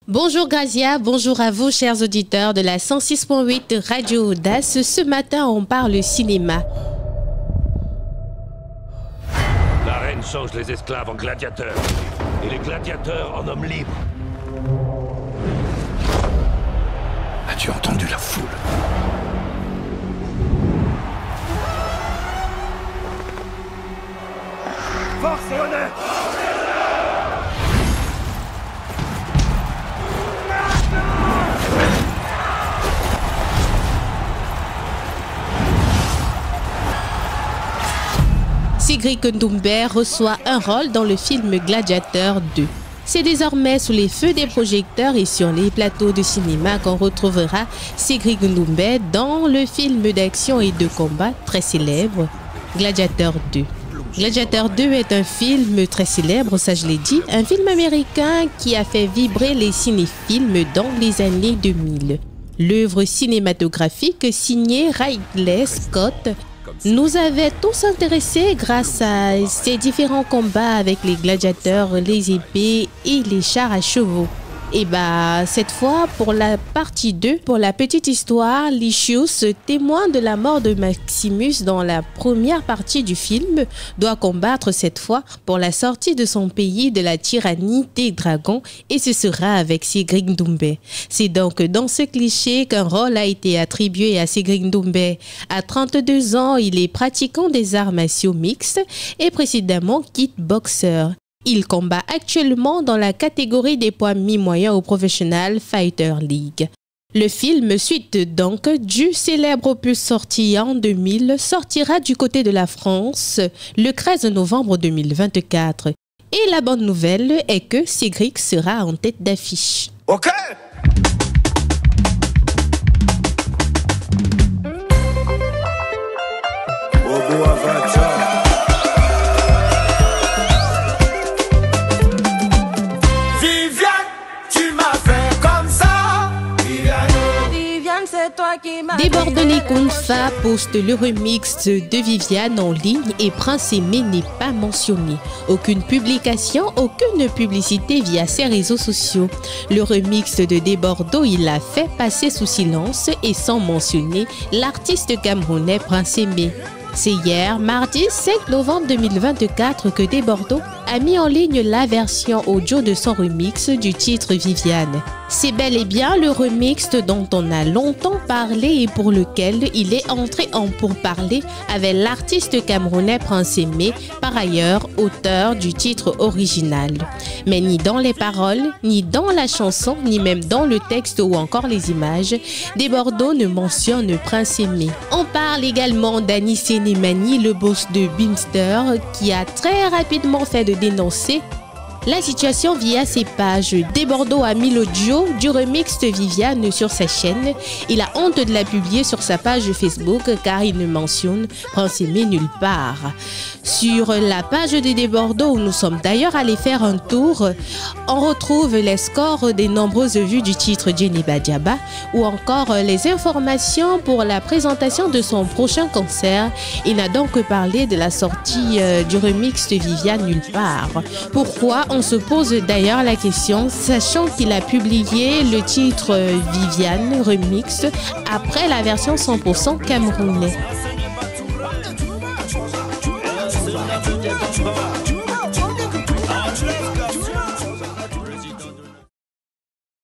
Bonjour Grazia, bonjour à vous chers auditeurs de la 106.8 Radio Audace. Ce matin, on parle cinéma. La reine change les esclaves en gladiateurs et les gladiateurs en hommes libres. As-tu entendu la foule? Force et honneur! Sigrid Ndoumbe reçoit un rôle dans le film Gladiateur 2. C'est désormais sous les feux des projecteurs et sur les plateaux de cinéma qu'on retrouvera Sigrid Ndoumbe dans le film d'action et de combat très célèbre Gladiateur 2. Gladiateur 2 est un film très célèbre, ça je l'ai dit, un film américain qui a fait vibrer les cinéphiles dans les années 2000. L'œuvre cinématographique signée Ridley Scott nous avait tous intéressés grâce à ces différents combats avec les gladiateurs, les épées et les chars à chevaux. Et cette fois, pour la partie 2, pour la petite histoire, Lucius, témoin de la mort de Maximus dans la première partie du film, doit combattre cette fois pour la sortie de son pays de la tyrannie des dragons et ce sera avec Sigrid Ndoumbe. C'est donc dans ce cliché qu'un rôle a été attribué à Sigrid Ndoumbe. À 32 ans, il est pratiquant des arts martiaux mixtes et précédemment kickboxer. Il combat actuellement dans la catégorie des poids mi-moyens au Professional Fighter League. Le film, suite donc du célèbre opus sorti en 2000, sortira du côté de la France le 13 novembre 2024. Et la bonne nouvelle est que Sigrid sera en tête d'affiche. Ok! Débordoni Kunfa poste le remix de Viviane en ligne et Prince Aimé n'est pas mentionné. Aucune publication, aucune publicité via ses réseaux sociaux. Le remix de Debordo, il l'a fait passer sous silence et sans mentionner l'artiste camerounais Prince Aimé. C'est hier, mardi 5 novembre 2024, que Debordo a mis en ligne la version audio de son remix du titre Viviane. C'est bel et bien le remix dont on a longtemps parlé et pour lequel il est entré en pourparlers avec l'artiste camerounais Prince Aimé, par ailleurs auteur du titre original. Mais ni dans les paroles, ni dans la chanson, ni même dans le texte ou encore les images, Debordo ne mentionne Prince Aimé. On parle également d'Annie Sénémani, le boss de Beamster, qui a très rapidement fait de dénoncer la situation via ses pages. Debordo a mis l'audio du remix de Viviane sur sa chaîne. Il a honte de la publier sur sa page Facebook car il ne mentionne Prince Aimé nulle part. Sur la page de Debordo, où nous sommes d'ailleurs allés faire un tour, on retrouve les scores des nombreuses vues du titre Djeneba Diaba ou encore les informations pour la présentation de son prochain concert. Il n'a donc parlé de la sortie du remix de Viviane nulle part. Pourquoi? On se pose d'ailleurs la question, sachant qu'il a publié le titre Viviane Remix après la version 100% camerounaise.